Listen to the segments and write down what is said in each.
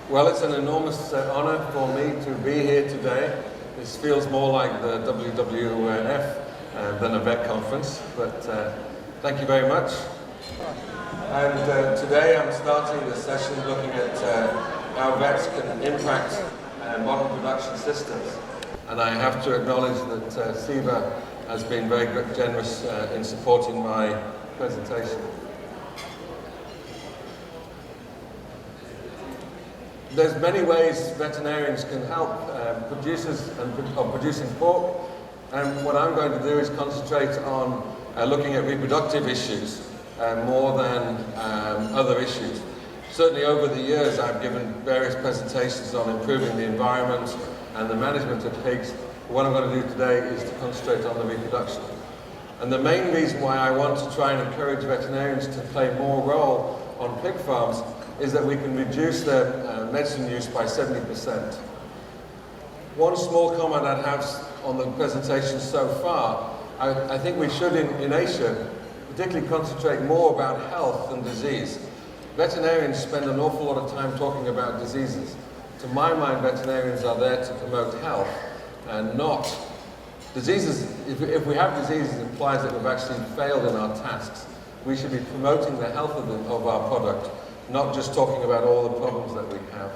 Well, it's an enormous honor for me to be here today. This feels more like the WWF than a vet conference, but thank you very much. And today I'm starting the session looking at how vets can impact modern production systems. And I have to acknowledge that SIVA has been very generous in supporting my presentation. There's many ways veterinarians can help producers of producing pork, and what I'm going to do is concentrate on looking at reproductive issues more than other issues. Certainly over the years I've given various presentations on improving the environment and the management of pigs. What I'm going to do today is to concentrate on the reproduction. And the main reason why I want to try and encourage veterinarians to play more role on pig farms is that we can reduce their medicine use by 70%. One small comment I'd have on the presentation so far, I think we should in Asia particularly concentrate more about health than disease. Veterinarians spend an awful lot of time talking about diseases. To my mind, veterinarians are there to promote health and not diseases. If we have diseases, it implies that we've actually failed in our tasks. We should be promoting the health of our product, not just talking about all the problems that we have.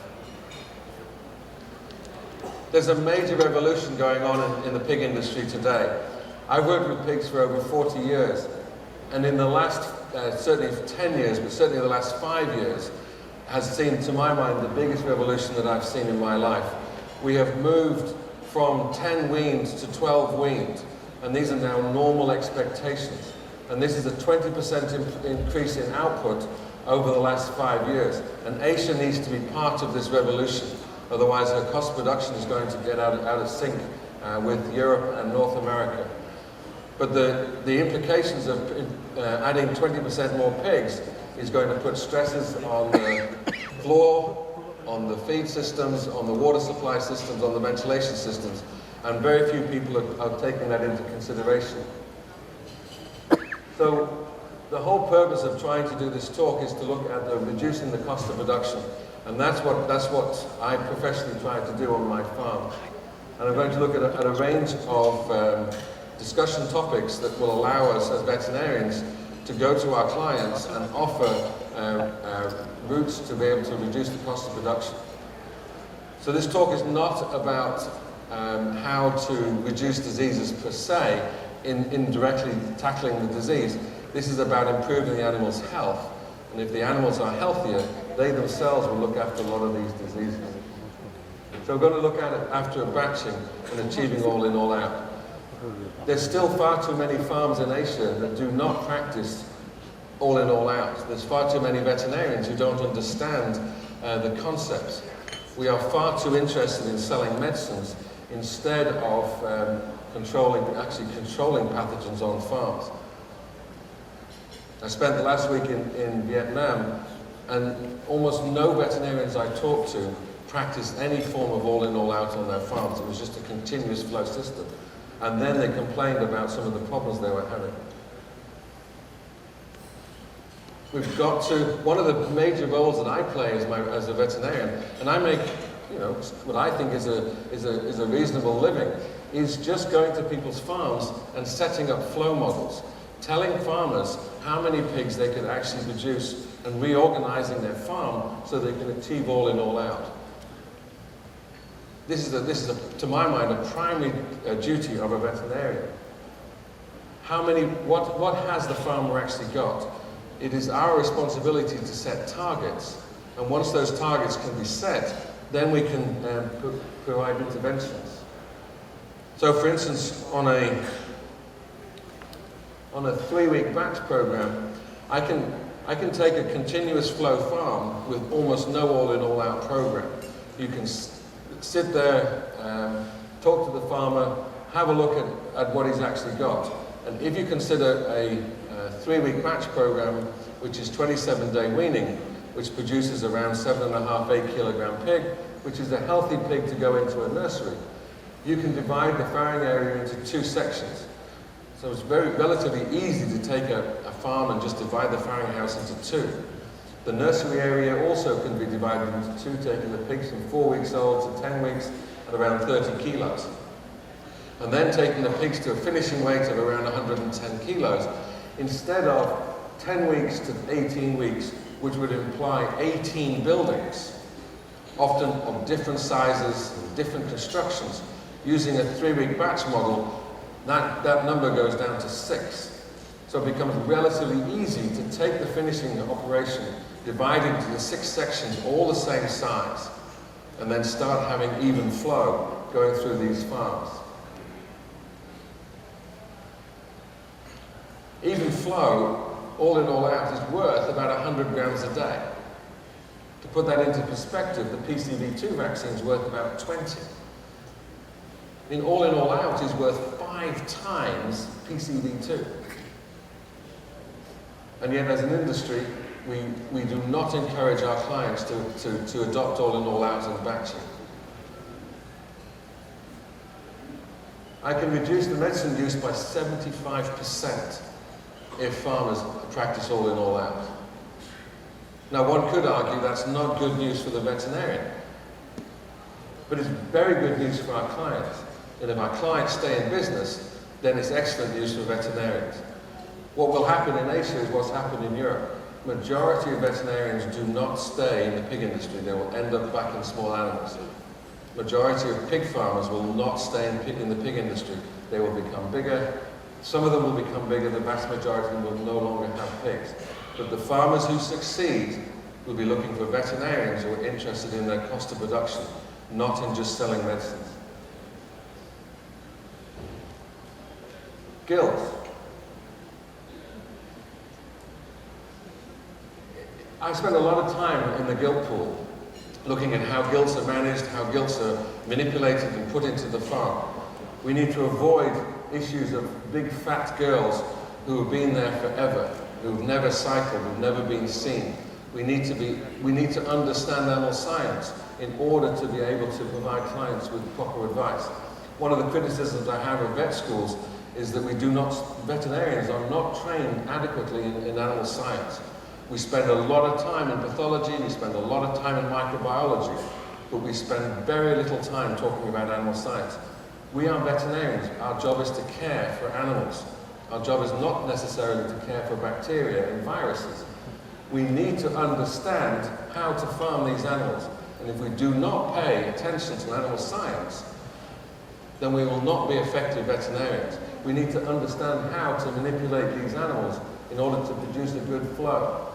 There's a major revolution going on in the pig industry today. I've worked with pigs for over 40 years, and in the last, certainly 10 years, but certainly the last 5 years, has seen, to my mind, the biggest revolution that I've seen in my life. We have moved from 10 weaned to 12 weaned, and these are now normal expectations. And this is a 20% increase in output over the last 5 years. And Asia needs to be part of this revolution. Otherwise, her cost of production is going to get out of sync with Europe and North America. But the implications of adding 20% more pigs is going to put stresses on the floor, on the feed systems, on the water supply systems, on the ventilation systems. And very few people are taking that into consideration. So the whole purpose of trying to do this talk is to look at reducing the cost of production. And that's what I professionally try to do on my farm. And I'm going to look at a range of discussion topics that will allow us as veterinarians to go to our clients and offer routes to be able to reduce the cost of production. So this talk is not about how to reduce diseases per se, in directly tackling the disease. This is about improving the animal's health. And if the animals are healthier, they themselves will look after a lot of these diseases. So we're going to look at it after batching and achieving all in, all out. There's still far too many farms in Asia that do not practice all in, all out. There's far too many veterinarians who don't understand the concepts. We are far too interested in selling medicines instead of controlling pathogens on farms. I spent the last week in Vietnam, and almost no veterinarians I talked to practiced any form of all in, all out on their farms. It was just a continuous flow system. And then they complained about some of the problems they were having. We've got to, one of the major roles that I play as a veterinarian, and I make, what I think is a reasonable living, is just going to people's farms and setting up flow models, telling farmers how many pigs they could actually produce and reorganizing their farm so they can achieve all in, all out. This is to my mind, a primary duty of a veterinarian. What has the farmer actually got? It is our responsibility to set targets, and once those targets can be set, then we can provide interventions. So for instance, on a 3-week batch program, I can take a continuous flow farm with almost no all in, all out program. You can sit there, talk to the farmer, have a look at what he's actually got. And if you consider a 3-week batch program, which is 27-day weaning, which produces around 7.5, 8 kilogram pig, which is a healthy pig to go into a nursery, you can divide the farrowing area into 2 sections. So it's relatively easy to take a farm and just divide the farrowing house into 2. The nursery area also can be divided into two, taking the pigs from 4 weeks old to 10 weeks at around 30 kilos. And then taking the pigs to a finishing weight of around 110 kilos, instead of 10 weeks to 18 weeks, which would imply 18 buildings, often of different sizes and different constructions. Using a 3-week batch model, that number goes down to 6. So it becomes relatively easy to take the finishing operation, divide it into 6 sections, all the same size, and then start having even flow going through these farms. Even flow, all in all out, is worth about 100 grams a day. To put that into perspective, the PCV2 vaccine is worth about 20. I mean, all in all out is worth 5 times PCV2. And yet, as an industry, we do not encourage our clients to adopt all in all out and batching. I can reduce the medicine use by 75% if farmers practice all in all out. Now, one could argue that's not good news for the veterinarian, but it's very good news for our clients. And if our clients stay in business, then it's excellent news for veterinarians. What will happen in Asia is what's happened in Europe. Majority of veterinarians do not stay in the pig industry. They will end up back in small animals. Majority of pig farmers will not stay in the pig industry. They will become bigger. Some of them will become bigger. The vast majority of them will no longer have pigs. But the farmers who succeed will be looking for veterinarians who are interested in their cost of production, not in just selling medicines. Gilts. I spend a lot of time in the gilt pool looking at how gilts are managed, how gilts are manipulated and put into the farm. We need to avoid issues of big fat girls who have been there forever, who've never cycled, who've never been seen. We need to understand animal science in order to be able to provide clients with proper advice. One of the criticisms I have of vet schools is that veterinarians are not trained adequately in animal science. We spend a lot of time in pathology, we spend a lot of time in microbiology, but we spend very little time talking about animal science. We are veterinarians. Our job is to care for animals. Our job is not necessarily to care for bacteria and viruses. We need to understand how to farm these animals. And if we do not pay attention to animal science, then we will not be effective veterinarians. We need to understand how to manipulate these animals in order to produce a good flow.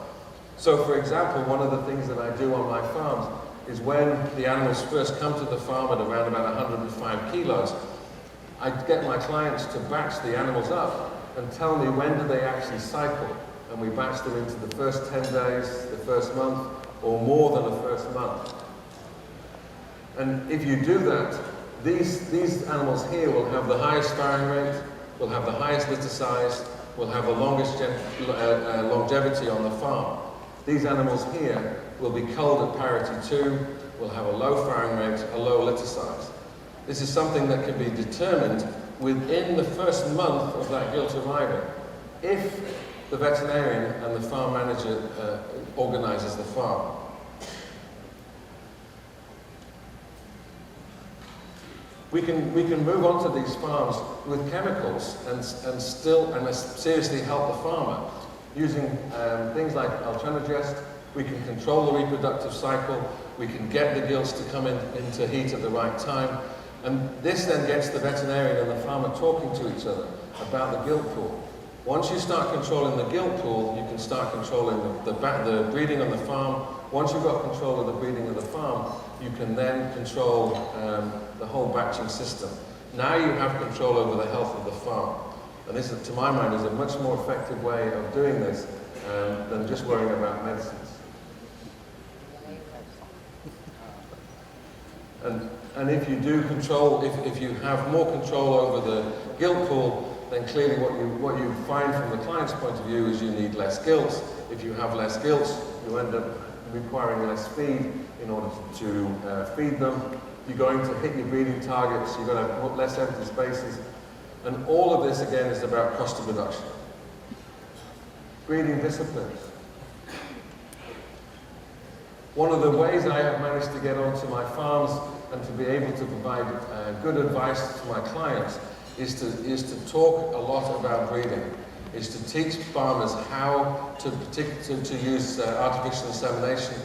So, for example, one of the things that I do on my farms is when the animals first come to the farm at around about 105 kilos, I get my clients to batch the animals up and tell me when do they actually cycle. And we batch them into the first 10 days, the first month, or more than the first month. And if you do that, these animals here will have the highest firing rate, will have the highest litter size, will have the longest longevity on the farm. These animals here will be culled at parity 2, will have a low firing rate, a low litter size. This is something that can be determined within the first month of that gilt arriving, if the veterinarian and the farm manager organizes the farm. We can move on to these farms with chemicals and seriously help the farmer. Using things like Altrenogest, we can control the reproductive cycle, we can get the gilts to come into heat at the right time, and this then gets the veterinarian and the farmer talking to each other about the gilt pool. Once you start controlling the gilt pool, you can start controlling the breeding on the farm. Once you've got control of the breeding of the farm, you can then control the whole batching system. Now you have control over the health of the farm. And this, to my mind, is a much more effective way of doing this than just worrying about medicines. And if you do control, if you have more control over the gilt pool, then clearly what you find from the client's point of view is you need less gilts. If you have less gilts, you end up requiring less feed in order to feed them. You're going to hit your breeding targets, you're going to have less empty spaces. And all of this, again, is about cost of production. Breeding disciplines. One of the ways I have managed to get onto my farms and to be able to provide good advice to my clients is to talk a lot about breeding, is to teach farmers how to use artificial insemination,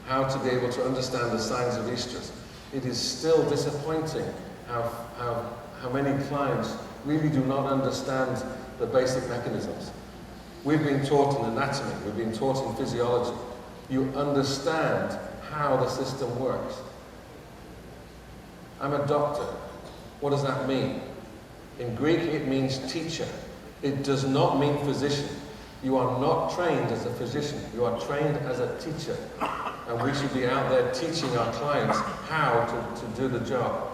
how to be able to understand the signs of estrus. It is still disappointing how many clients really do not understand the basic mechanisms. We've been taught in anatomy, we've been taught in physiology. You understand how the system works. I'm a doctor. What does that mean? In Greek, it means teacher. It does not mean physician. You are not trained as a physician. You are trained as a teacher. And we should be out there teaching our clients how to do the job.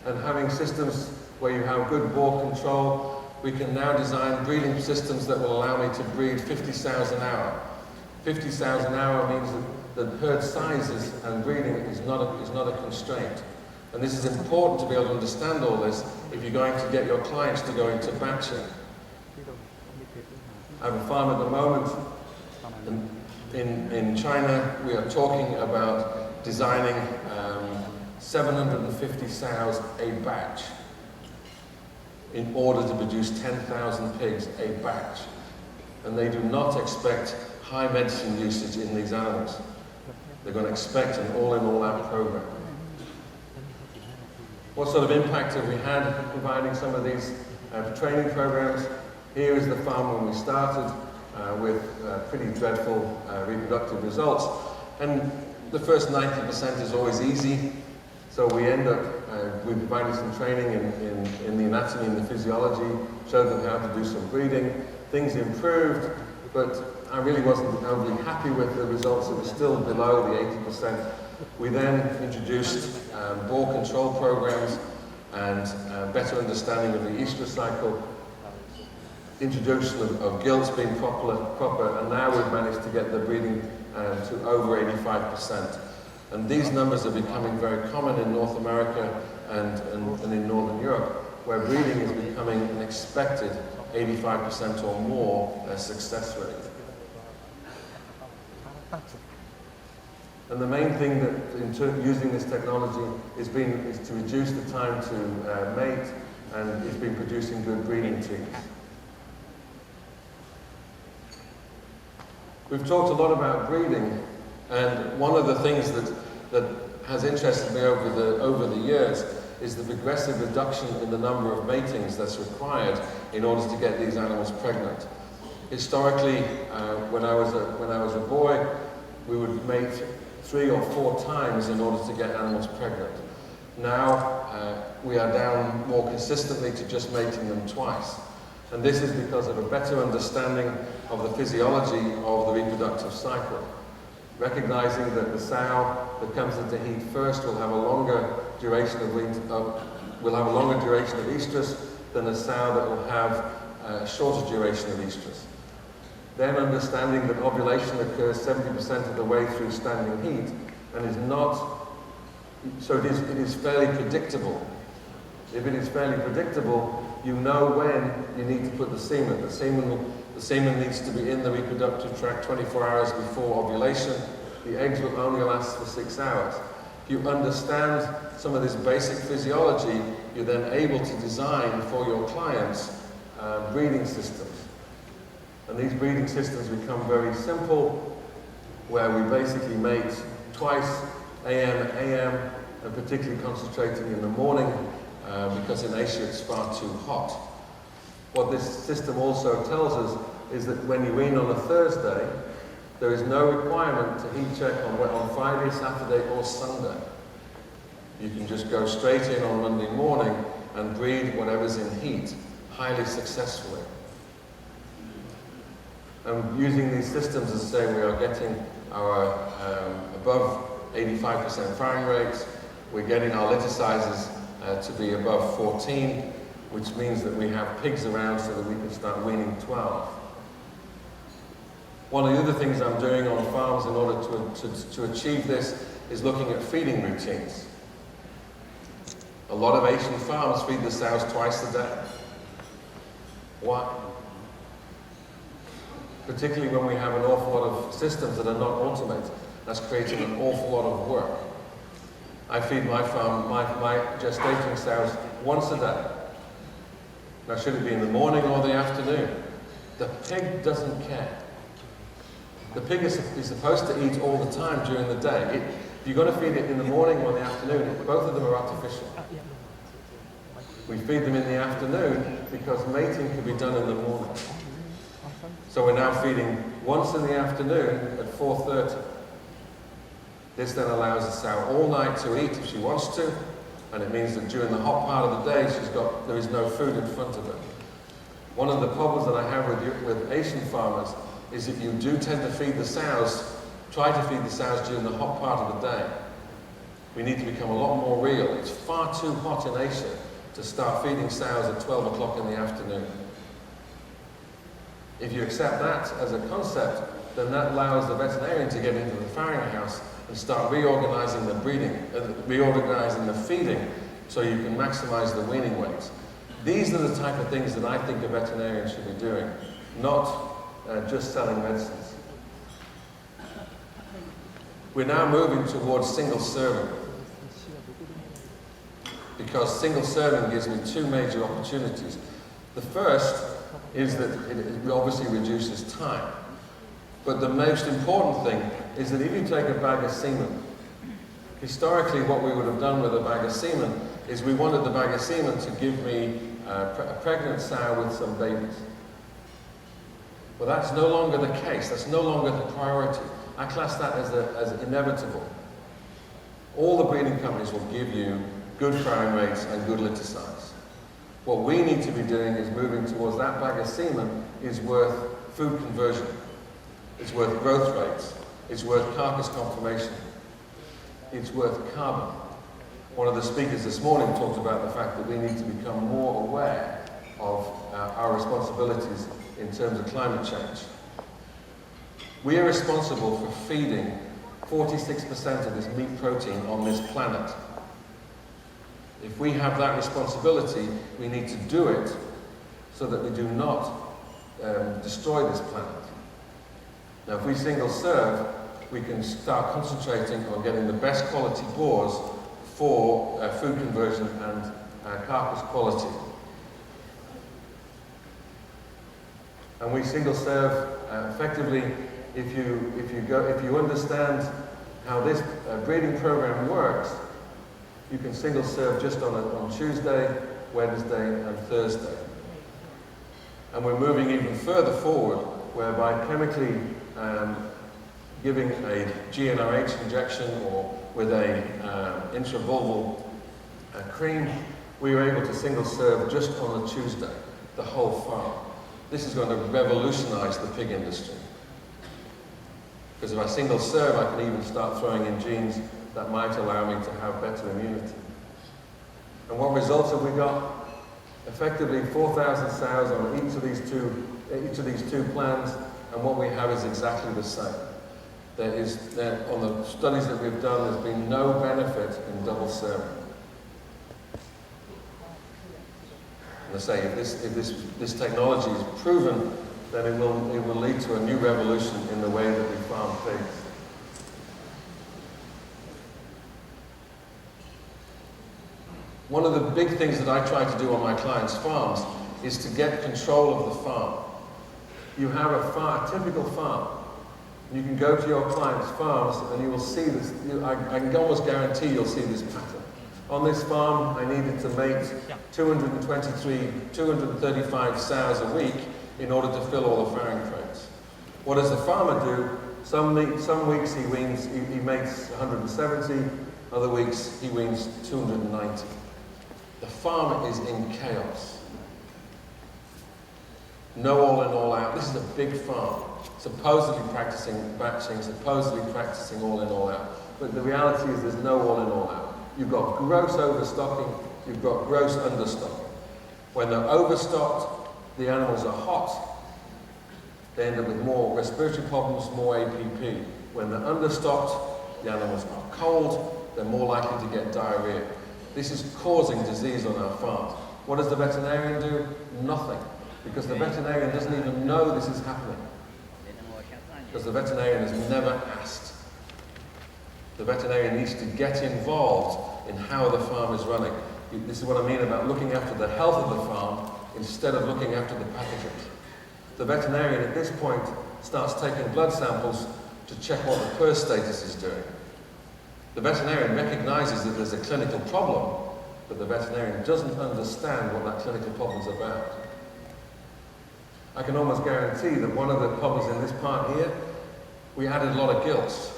And having systems where you have good boar control, we can now design breeding systems that will allow me to breed 50 sows an hour. 50 sows an hour means that herd sizes and breeding is not a constraint. And this is important to be able to understand all this if you're going to get your clients to go into batching. I have a farm at the moment in China. We are talking about designing 750 sows a batch in order to produce 10,000 pigs a batch. And they do not expect high medicine usage in these animals. They're going to expect an all-in, all-out program. What sort of impact have we had providing some of these training programs? Here is the farm when we started with pretty dreadful reproductive results. And the first 90% is always easy. So we end up, we provided some training in the anatomy and the physiology, showed them how to do some breeding. Things improved, but I really wasn't overly happy with the results. It was still below the 80%. We then introduced boar control programs and better understanding of the estrus cycle, introduction of gilts being proper, and now we've managed to get the breeding to over 85%. And these numbers are becoming very common in North America and in Northern Europe, where breeding is becoming an expected 85% or more success rate. And the main thing that in using this technology is to reduce the time to mate, and it's been producing good breeding teams. We've talked a lot about breeding, and one of the things that has interested me over the years is the progressive reduction in the number of matings that's required in order to get these animals pregnant. Historically, when I was a boy, we would mate 3 or 4 times in order to get animals pregnant. Now we are down more consistently to just mating them twice. And this is because of a better understanding of the physiology of the reproductive cycle. Recognizing that the sow that comes into heat first will have a longer duration of estrus than a sow that will have a shorter duration of estrus. Then understanding that ovulation occurs 70% of the way through standing heat and is not, so it is fairly predictable. If it is fairly predictable, you know when you need to put the semen. The semen needs to be in the reproductive tract 24 hours before ovulation. The eggs will only last for 6 hours. If you understand some of this basic physiology, you're then able to design for your clients breeding systems. And these breeding systems become very simple, where we basically mate twice, AM, and particularly concentrating in the morning, because in Asia it's far too hot. What this system also tells us is that when you wean on a Thursday, there is no requirement to heat check on Friday, Saturday, or Sunday. You can just go straight in on Monday morning and breed whatever's in heat, highly successfully. And using these systems, as I say, we are getting our above 85% firing rates. We're getting our litter sizes to be above 14, which means that we have pigs around so that we can start weaning 12. One of the other things I'm doing on farms in order to achieve this is looking at feeding routines. A lot of Asian farms feed the sows twice a day. Why? particularly when we have an awful lot of systems that are not automated. That's creating an awful lot of work. I feed my farm, my gestating sows once a day. Now, should it be in the morning or the afternoon? The pig doesn't care. The pig is supposed to eat all the time during the day. If you're going to feed it in the morning or the afternoon, both of them are artificial. We feed them in the afternoon because mating can be done in the morning. So we're now feeding once in the afternoon at 4:30. This then allows the sow all night to eat if she wants to, and it means that during the hot part of the day, there is no food in front of her. One of the problems that I have with Asian farmers is if you do tend to feed the sows, try to feed the sows during the hot part of the day. We need to become a lot more real. It's far too hot in Asia to start feeding sows at 12 o'clock in the afternoon. If you accept that as a concept, then that allows the veterinarian to get into the farrowing house and start reorganizing the breeding, reorganizing the feeding, so you can maximize the weaning weights. These are the type of things that I think a veterinarian should be doing, not just selling medicines. We're now moving towards single serving, because single serving gives me two major opportunities. The first is that it obviously reduces time. But the most important thing is that if you take a bag of semen, historically what we would have done with a bag of semen is we wanted the bag of semen to give me a pregnant sow with some babies. Well, that's no longer the case. That's no longer the priority. I class that as inevitable. All the breeding companies will give you good farrowing rates and good litter size. What we need to be doing is moving towards that bag of semen is worth food conversion. It's worth growth rates. It's worth carcass conformation. It's worth carbon. One of the speakers this morning talked about the fact that we need to become more aware of our responsibilities in terms of climate change. We are responsible for feeding 46% of this meat protein on this planet. If we have that responsibility, we need to do it so that we do not destroy this planet. Now, if we single serve, we can start concentrating on getting the best quality boars for food conversion and carcass quality. And we single serve effectively. If you understand how this breeding program works, you can single serve just on Tuesday, Wednesday, and Thursday. And we're moving even further forward, whereby chemically giving a GnRH injection or with a intravulval cream, we were able to single serve just on a Tuesday, the whole farm. This is going to revolutionize the pig industry. Because if I single serve, I can even start throwing in genes that might allow me to have better immunity. And what results have we got? Effectively 4,000 sows on each of these two plans, and what we have is exactly the same. On the studies that we've done, there's been no benefit in double serving. And I say, if this technology is proven, then it will lead to a new revolution in the way that we farm pigs. One of the big things that I try to do on my clients' farms is to get control of the farm. You have a typical farm. You can go to your clients' farms and you will see this. I can almost guarantee you'll see this pattern. On this farm, I needed to mate 235 sows a week in order to fill all the farrowing crates. What does the farmer do? Some weeks he mates 170, other weeks he weans 290. The farmer is in chaos. No all in, all out. This is a big farm, supposedly practicing batching, supposedly practicing all in, all out. But the reality is there's no all in, all out. You've got gross overstocking, you've got gross understocking. When they're overstocked, the animals are hot. They end up with more respiratory problems, more APP. When they're understocked, the animals are cold, they're more likely to get diarrhea. This is causing disease on our farms. What does the veterinarian do? Nothing. Because the veterinarian doesn't even know this is happening. because the veterinarian is never asked. The veterinarian needs to get involved in how the farm is running. This is what I mean about looking after the health of the farm instead of looking after the pathogens. The veterinarian at this point starts taking blood samples to check what the PRRS status is doing. The veterinarian recognizes that there's a clinical problem, but the veterinarian doesn't understand what that clinical problem is about. I can almost guarantee that one of the problems in this part here, we added a lot of gilts.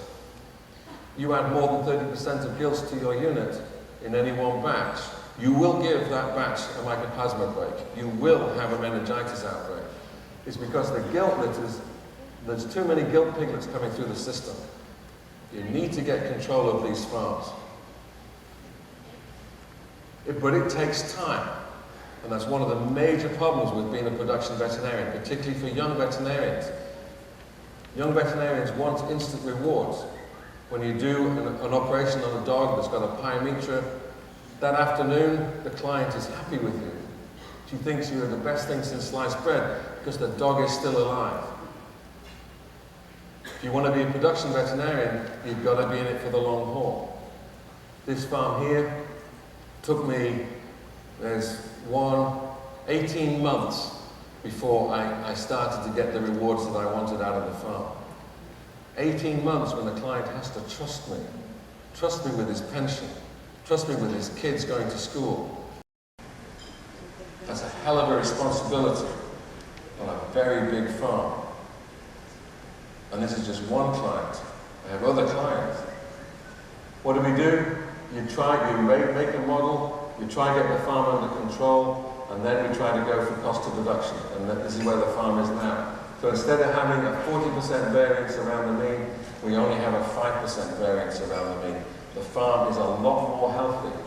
You add more than 30% of gilts to your unit in any one batch, you will give that batch a mycoplasma break. You will have a meningitis outbreak. It's because the gilt litters, there's too many gilt piglets coming through the system. You need to get control of these farms. But it takes time. And that's one of the major problems with being a production veterinarian, particularly for young veterinarians. Young veterinarians want instant rewards. When you do an operation on a dog that's got a pyometra, that afternoon the client is happy with you. She thinks you're the best thing since sliced bread because the dog is still alive. If you want to be a production veterinarian, you've got to be in it for the long haul. This farm here took me, 18 months before I started to get the rewards that I wanted out of the farm. 18 months when the client has to trust me with his pension, trust me with his kids going to school. That's a hell of a responsibility on a very big farm. And this is just one client. I have other clients. What do? You make a model, you try to get the farm under control, and then we try to go for cost of production. And this is where the farm is now. So instead of having a 40% variance around the mean, we only have a 5% variance around the mean. The farm is a lot more healthy.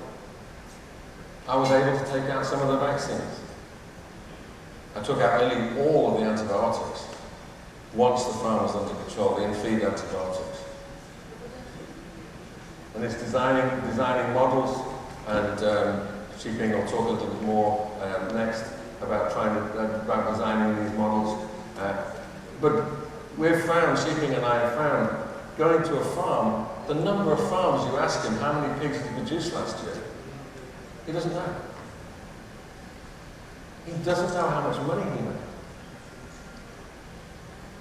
I was able to take out some of the vaccines. I took out nearly all of the antibiotics once the farm was under control, the in-feed antibiotics. And it's designing models, and Xiping will talk a little bit more next about about designing these models. But we've found, Xiping and I have found, going to a farm, the number of farms you ask him how many pigs he produced last year, he doesn't know. He doesn't know how much money he made.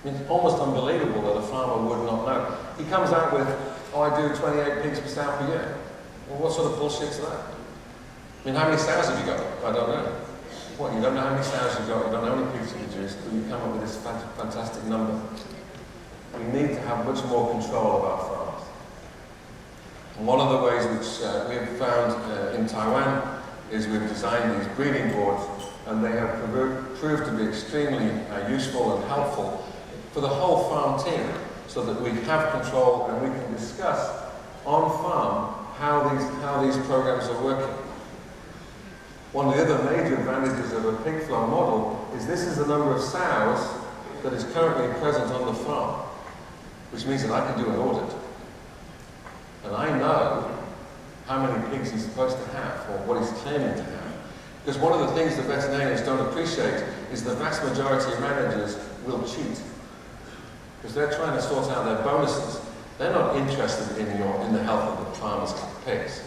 It's almost unbelievable that a farmer would not know. He comes out with, oh, I do 28 pigs per sow per year. Well, what sort of bullshit's that? I mean, how many sows have you got? I don't know. What, you don't know how many sows you've got, you don't know how many pigs you produce, but you come up with this fantastic number. We need to have much more control of our farms. And one of the ways which we've found in Taiwan is we've designed these breeding boards, and they have proved to be extremely useful and helpful for the whole farm team, so that we have control and we can discuss on farm how these programs are working. One of the other major advantages of a pig flow model is this is the number of sows that is currently present on the farm, which means that I can do an audit. And I know how many pigs he's supposed to have, or what he's claiming to have. Because one of the things that veterinarians don't appreciate is the vast majority of managers will cheat. Because they're trying to sort out their bonuses. They're not interested in the health of the farmer's pigs.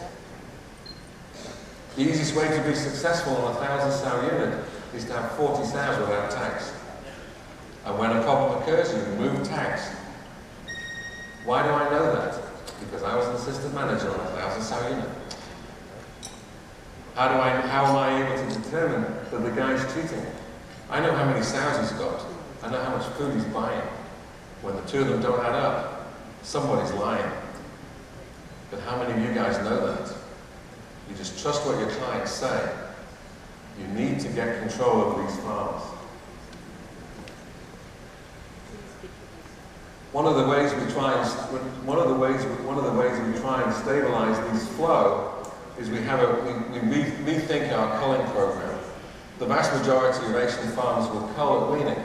The easiest way to be successful on a 1,000 sow unit is to have 40 sows without tags. And when a problem occurs, you remove tags. Why do I know that? Because I was an assistant manager on a 1,000 sow unit. How am I able to determine that the guy's cheating? I know how many sows he's got. I know how much food he's buying. When the two of them don't add up, somebody's lying. But how many of you guys know that? You just trust what your clients say. You need to get control of these farms. One of the ways we try and stabilize these flow is we rethink our culling program. The vast majority of Asian farms will cull at weaning.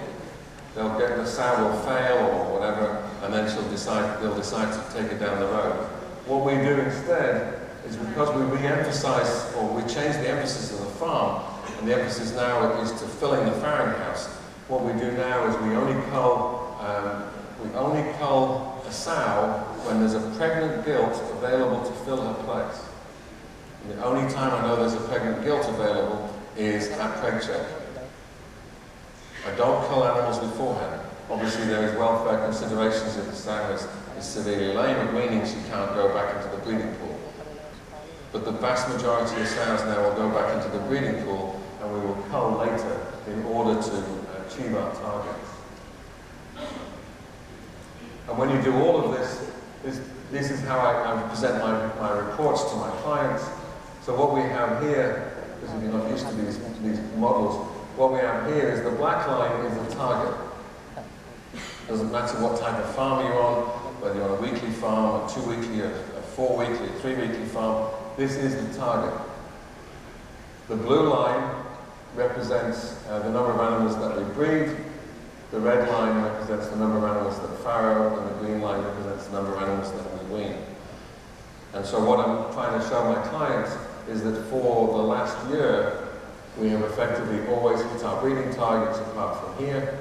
They'll get the sow will fail or whatever, and then they'll decide to take it down the road. What we do instead is, because we re-emphasize, or we change the emphasis of the farm, and the emphasis now is to filling the farrowing house. What we do now is we only cull We only cull a sow when there's a pregnant gilt available to fill her place. And the only time I know there's a pregnant gilt available is at preg check. I don't cull animals beforehand. Obviously there is welfare considerations if the sow is severely lame at weaning, she can't go back into the breeding pool. But the vast majority of sows now will go back into the breeding pool, and we will cull later in order to achieve our target. And when you do all of this, this is how I present my reports to my clients. So what we have here, because if you're not used to these models, what we have here is the black line is the target. Doesn't matter what type of farm you're on, whether you're on a weekly farm, a 2-weekly, a 4-weekly, a 3-weekly farm, this is the target. The blue line represents the number of animals that we breed, the red line represents the number of animals that farrow, and the green line represents the number of animals that we wean. And so what I'm trying to show my clients is that for the last year, we have effectively always hit our breeding targets apart from here.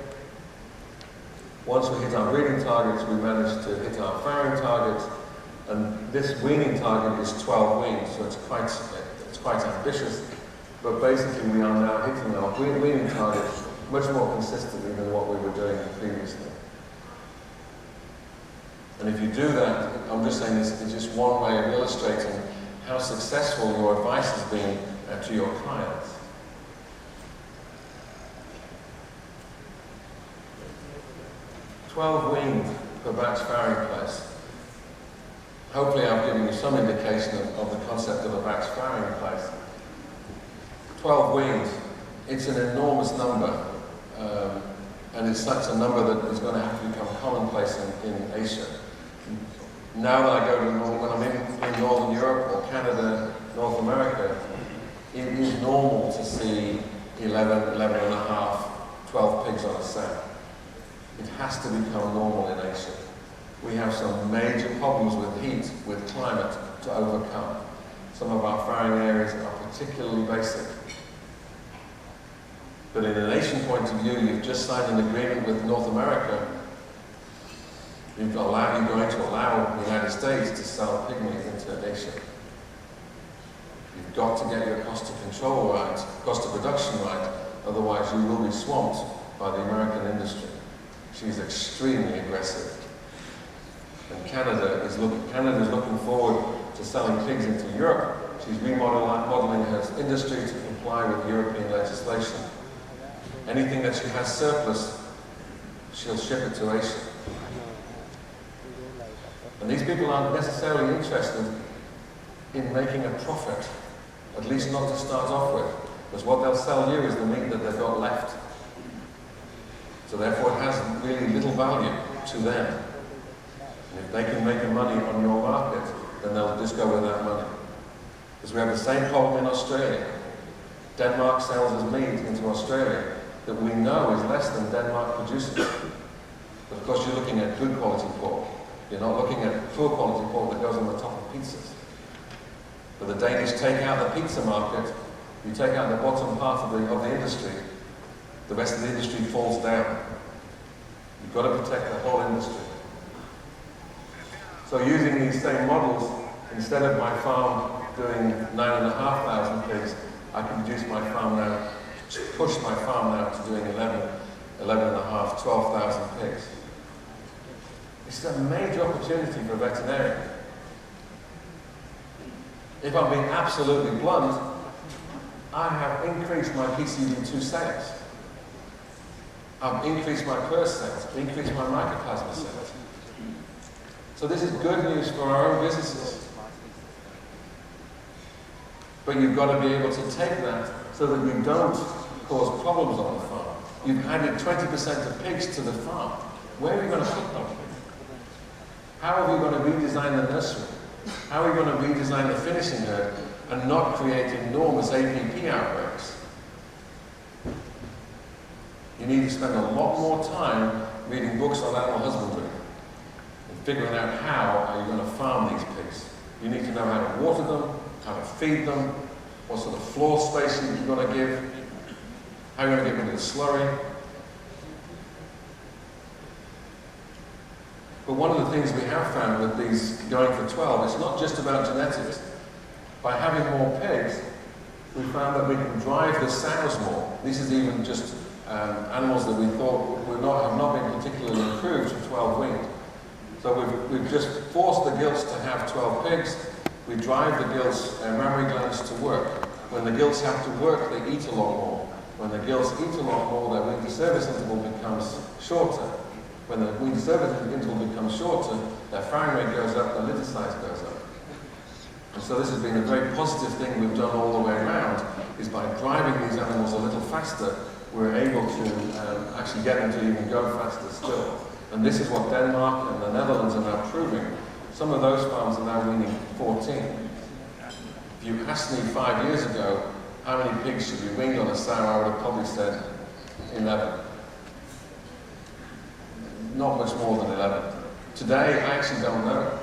Once we hit our breeding targets, we manage to hit our farrowing targets, and this weaning target is 12 weans, so it's quite ambitious, but basically we are now hitting our weaning targets much more consistently than what we were doing previously. And if you do that, I'm just saying this is just one way of illustrating how successful your advice has been to your clients. $12 weaned per batch farrowing place. Hopefully I've given you some indication of the concept of a batch farrowing place. 12 weaned, it's an enormous number, and it's such a number that is going to have to become commonplace in Asia. Now that I go to when I'm in Northern Europe or Canada, North America, it is normal to see 11 and a half, 12 pigs on a sow. It has to become normal in Asia. We have some major problems with heat, with climate to overcome. Some of our farrowing areas are particularly basic. But in an Asian point of view, you've just signed an agreement with North America. You're going to allow the United States to sell pig meat into Asia. You've got to get your cost of control right, cost of production right, otherwise you will be swamped by the American industry. She's extremely aggressive. And Canada is looking forward to selling pigs into Europe. She's remodeling her industry to comply with European legislation. Anything that she has surplus, she'll ship it to Asia. And these people aren't necessarily interested in making a profit, at least not to start off with, because what they'll sell you is the meat that they've got left. So therefore it has really little value to them. And if they can make money on your market, then they'll just go with that money. Because we have the same problem in Australia. Denmark sells us meat into Australia that we know is less than Denmark produces. But of course you're looking at good quality pork. You're not looking at poor quality pork that goes on the top of pizzas. But the Danish take out the pizza market, you take out the bottom half of the industry, the rest of the industry falls down. You've got to protect the whole industry. So using these same models, instead of my farm doing 9,500 pigs, I can reduce my farm now, push my farm now to doing 11,500, 12,000 pigs. It's a major opportunity for a veterinarian. If I'm being absolutely blunt, I have increased my PCV2 sales. I've increased my purse sales, increased my mycoplasma sales. So this is good news for our own businesses. But you've got to be able to take that so that you don't cause problems on the farm. You've added 20% of pigs to the farm. Where are you going to put them? How are we going to redesign the nursery? How are we going to redesign the finishing herd and not create enormous APP outbreaks? You need to spend a lot more time reading books on animal husbandry and figuring out how are you going to farm these pigs. You need to know how to water them, how to feed them, what sort of floor space you're going to give, how you're going to get rid of the slurry. But one of the things we have found with these going for 12, it's not just about genetics. By having more pigs, we found that we can drive the sows more. This is even just animals that we thought have not been particularly improved to 12 weaned. So we've just forced the gilts to have 12 pigs. We drive the gilts and mammary glands to work. When the gilts have to work, they eat a lot more. When the gilts eat a lot more, their wean to cervix interval becomes shorter. When the wean to cervix interval becomes shorter, their farrowing rate goes up, their litter size goes up. And so this has been a very positive thing we've done all the way around, is by driving these animals a little faster, we're able to actually get them to even go faster still. And this is what Denmark and the Netherlands are now proving. Some of those farms are now weaning 14. If you asked me 5 years ago, how many pigs should be weaned on a sow, I would have probably said 11. Not much more than 11. Today, I actually don't know.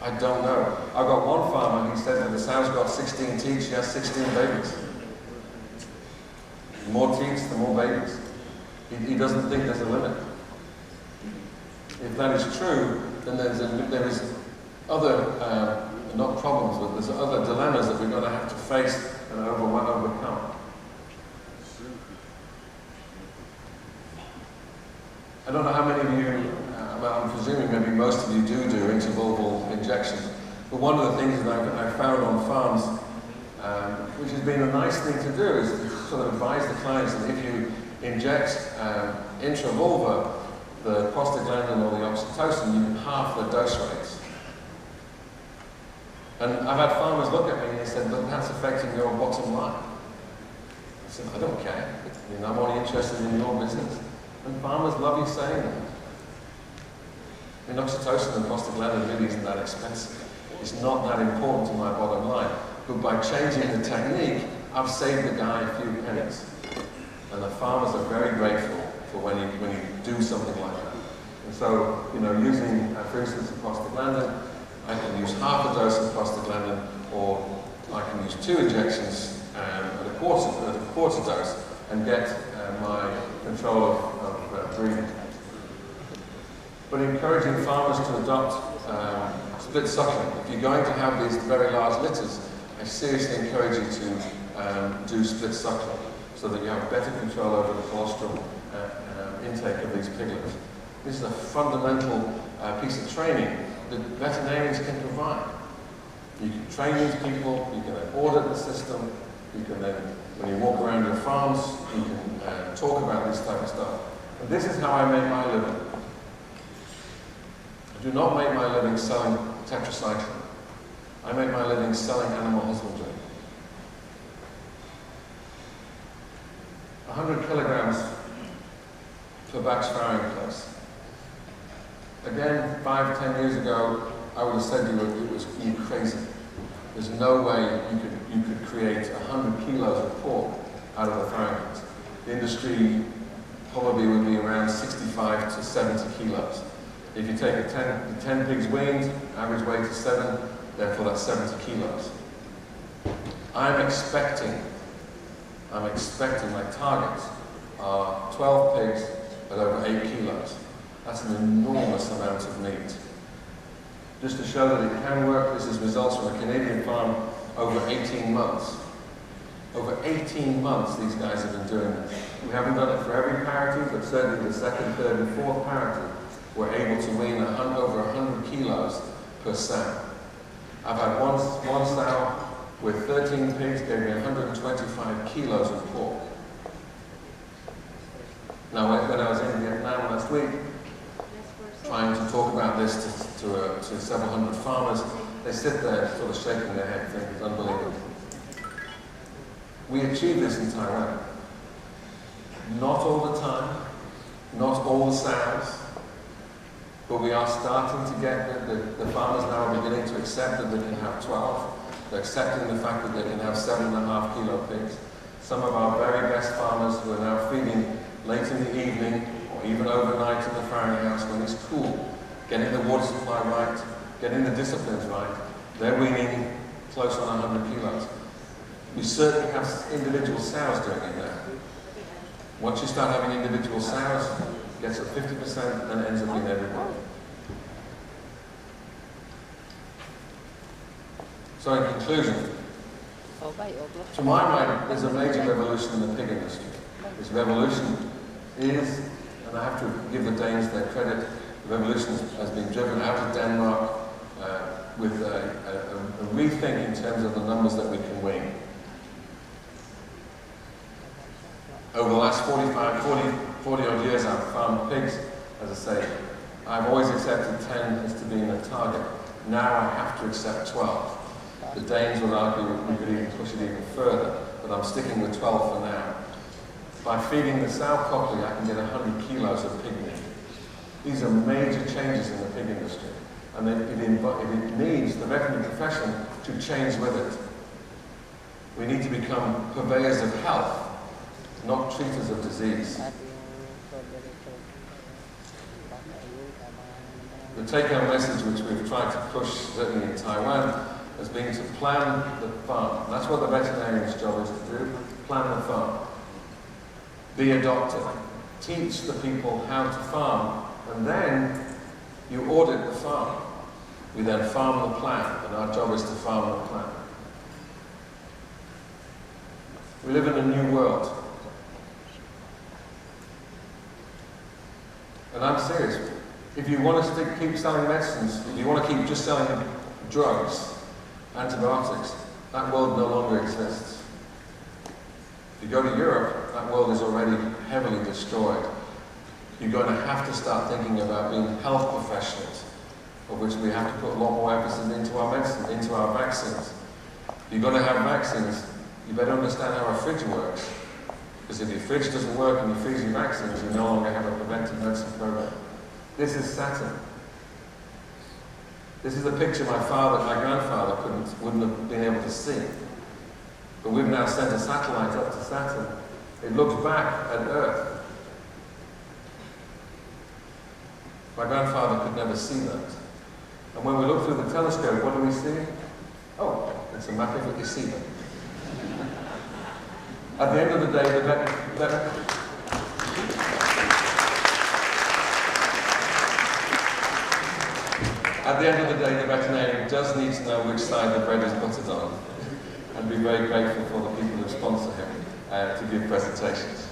I don't know. I got one farmer, he said that the sow's got 16 teats, she has 16 babies. The more teats, the more babies. He doesn't think there's a limit. If that is true, then there is other, not problems, but there's other dilemmas that we're going to have to face and overcome. I don't know how many of you, I'm presuming maybe most of you do intervalval injections, but one of the things that I've found on farms, which has been a nice thing to do, is to sort of advise the clients that if you inject intravulva, the prostaglandin or the oxytocin, you can half the dose rates. And I've had farmers look at me and they said, "Look, that's affecting your bottom line." I said, "I don't care. I mean, I'm only interested in your business." And farmers love you saying that. I mean, oxytocin and prostaglandin really isn't that expensive. It's not that important to my bottom line. But by changing the technique, I've saved the guy a few pennies. And the farmers are very grateful for when you do something like that. And so, using, for instance, the prostaglandin, I can use half a dose of prostaglandin, or I can use 2 injections at a quarter dose and get my control of breeding. But encouraging farmers to adopt split suckling. If you're going to have these very large litters, I seriously encourage you to do split suckling so that you have better control over the colostrum intake of these piglets. This is a fundamental piece of training that veterinarians can provide. You can train these people, you can audit the system, you can then, when you walk around your farms, you can talk about this type of stuff. And this is how I make my living. I do not make my living selling tetracycline. I make my living selling animal husbandry. 100 kilograms per batch farrowing place. Again, 5-10 years ago, I would have said you crazy. There's no way you could create 100 kilos of pork out of the farrowing place. The industry probably would be around 65 to 70 kilos. If you take 10 pigs weaned, average weight is 7, therefore that's 70 kilos. I'm expecting my targets are 12 pigs at over 8 kilos. That's an enormous amount of meat. Just to show that it can work, this is results from a Canadian farm over 18 months. Over 18 months these guys have been doing this. We haven't done it for every parity, but certainly the second, third, and fourth parity, we're able to wean over 100 kilos per sow. I've had one sow with 13 pigs, gave me 125 kilos of pork. Now, when I was in Vietnam last week, trying to talk about this to several hundred farmers, they sit there sort of shaking their head, thinking it's unbelievable. We achieved this in Taiwan. Not all the time, not all the sows, but we are starting to get the farmers now are beginning to accept that they can have 12. They're accepting the fact that they can have 7.5 kilo pigs. Some of our very best farmers who are now feeding late in the evening or even overnight in the farrowing house when it's cool, getting the water supply right, getting the disciplines right, they're weaning close on 100 kilos. We certainly have individual sows doing it now. Once you start having individual sows, it gets up 50% and ends up being everybody. So in conclusion, to my mind, there's a major revolution in the pig industry. This revolution is, and I have to give the Danes their credit, the revolution has been driven out of Denmark with a rethink in terms of the numbers that we can wing. Over the last 40 odd years I've farmed pigs, as I say. I've always accepted 10 as to being a target. Now I have to accept 12. The Danes would argue we could even push it even further, but I'm sticking with 12 for now. By feeding the sow properly, I can get 100 kilos of pig meat. These are major changes in the pig industry, and it needs the veterinary profession to change with it. We need to become purveyors of health, not treaters of disease. The take-home message which we've tried to push, certainly in Taiwan, has been to plan the farm. That's what the veterinarian's job is to do, plan the farm. Be a doctor. Teach the people how to farm, and then you audit the farm. We then farm the plan, and our job is to farm the plan. We live in a new world. And I'm serious. If you want to keep selling medicines, if you want to keep just selling drugs, antibiotics, that world no longer exists. If you go to Europe, that world is already heavily destroyed. You're going to have to start thinking about being health professionals, of which we have to put a lot more emphasis into our medicine, into our vaccines. If you're going to have vaccines, you better understand how a fridge works. Because if your fridge doesn't work and you freeze your vaccines, you no longer have a preventive medicine program. This is Saturn. This is a picture my grandfather wouldn't have been able to see. But we've now sent a satellite up to Saturn. It looks back at Earth. My grandfather could never see that. And when we look through the telescope, what do we see? Oh, it's a map of what you see then. At the end of the day, At the end of the day, the veterinarian does need to know which side the bread is buttered on, and be very grateful for the people who sponsor him to give presentations.